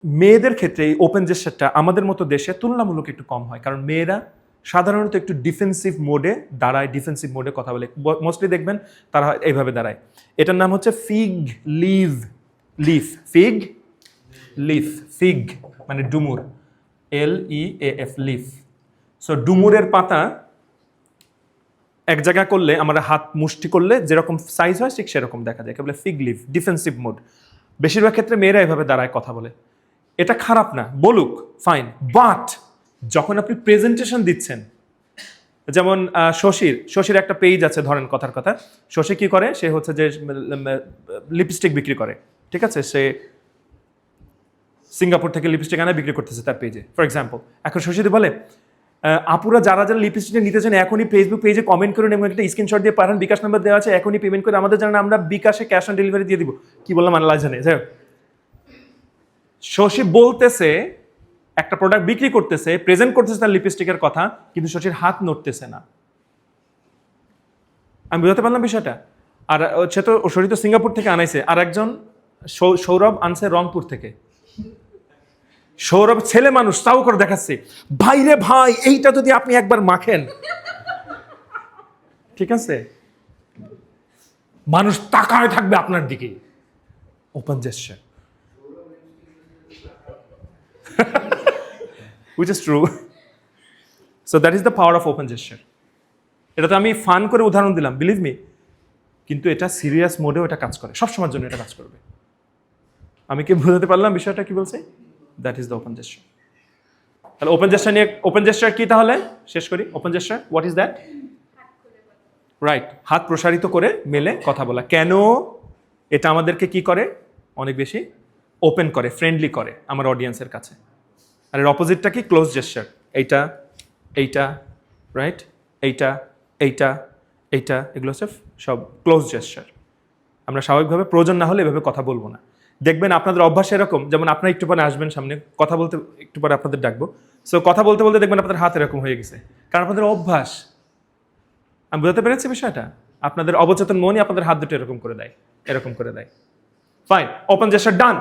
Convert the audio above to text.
মেয়েদের ক্ষেত্রে এই ওপেন জেস্টারটা আমাদের মতো দেশে তুলনামূলক একটু কম হয়, কারণ মেয়েরা সাধারণত একটু ডিফেন্সিভ মোডে দাঁড়ায়, ডিফেন্সিভ মোডে কথা বলে। মোস্টলি দেখবেন তারা এইভাবে দাঁড়ায়। এটার নাম হচ্ছে fig leave leaf, fig leaf, fig মানে ডুমুর, LEAF লিফ। সো ডুমুরের পাতা এক জায়গা করলে, আমরা হাত মুষ্টি করলে যেরকম সাইজ হয় ঠিক সেরকম দেখা যায়, বলে ফিগ লিভ, ডিফেন্সিভ মোড। বেশিরভাগ ক্ষেত্রে মেয়েরা এভাবে দাঁড়ায় কথা বলে। এটা খারাপ না, বলুক, ফাইন, বাট যখন আপনি প্রেজেন্টেশন দিচ্ছেন, যেমন শশীর একটা পেজ আছে, ধরেন কথার কথা, শশী কি করে, সে হচ্ছে যে লিপস্টিক বিক্রি করে, ঠিক আছে, সে সিঙ্গাপুর থেকে লিপস্টিক আনা বিক্রি করতেছে তার পেজে, ফর এক্সাম্পল। এখন শশীদি বলে, আপুরা যারা যারা লিপস্টিকটা নিতে চান এখনই ফেসবুক পেজে কমেন্ট করুন এবং একটা স্ক্রিনশট দিয়ে পাঠান, বিকাশ নাম্বার দেওয়া আছে, এখনই পেমেন্ট করে আমাদের জানান, আমরা বিকাশে ক্যাশ অন ডেলিভারি দিয়ে দিব। কি বললাম আল্লাহ জানে। শশী বলতেছে একটা প্রোডাক্ট বিক্রি করতেছে, প্রেজেন্ট করতেছে তার লিপস্টিকের কথা, কিন্তু শশীর হাত নড়তেছে না। আমি বুঝতে পারলাম বিষয়টা। আর সে তো শশী তো সিঙ্গাপুর থেকে আনাইছে, আর একজন সৌরভ আনছে রংপুর থেকে। সৌরভ ছেলে মানুষ, তাও করে দেখাচ্ছে, ভাই রে ভাই, এইটা যদি আপনি একবার মাখেন, ঠিক আছে, মানুষ তাকায় থাকবে আপনার দিকে। Open gesture, which is true. So that is the power of open gesture. এটা তো আমি ফান করে উদাহরণ দিলাম, বিলিভ মি, কিন্তু এটা সিরিয়াস মোডেও এটা কাজ করে, সবসময়ের জন্য এটা কাজ করবে। আমি কি বুঝতে পারলাম বিষয়টা কি বলছে? That is the open gesture. তাহলে ওপেন জেস্টার নিয়ে, ওপেন জেস্টার কি তাহলে শেষ করি। Open gesture what is that? Right, হাত প্রসারিত করে মেলে কথা বলা। কেন? এটা আমাদেরকে কি করে? অনেক বেশি ওপেন করে, ফ্রেন্ডলি করে আমার অডিয়েন্সের কাছে। আর এর অপোজিটটা কি? Close gesture. এইটা, এইটা, রাইট, এইটা, এইটা, এইটা, এগুলো হচ্ছে সব ক্লোজ জেস্টার। আমরা স্বাভাবিকভাবে প্রয়োজন না হলে এভাবে কথা বলবো না। দেখবেন আপনাদের অভ্যাস এরকম, যেমন আপনারা একটু পরে আসবেন সামনে, কথা বলতে একটু পরে আপনাদের ডাকবো, সো কথা বলতে বলতে দেখবেন আপনাদের হাত এরকম হয়ে গেছে, কারণ আপনাদের অভ্যাস। আমি বুঝতে পেরেছি বিষয়টা? আপনাদের অবচেতন মনই আপনাদের হাত দুটো এরকম করে দেয়, এরকম করে দেয়। ফাইন, ওপেন জেস্টার ডান।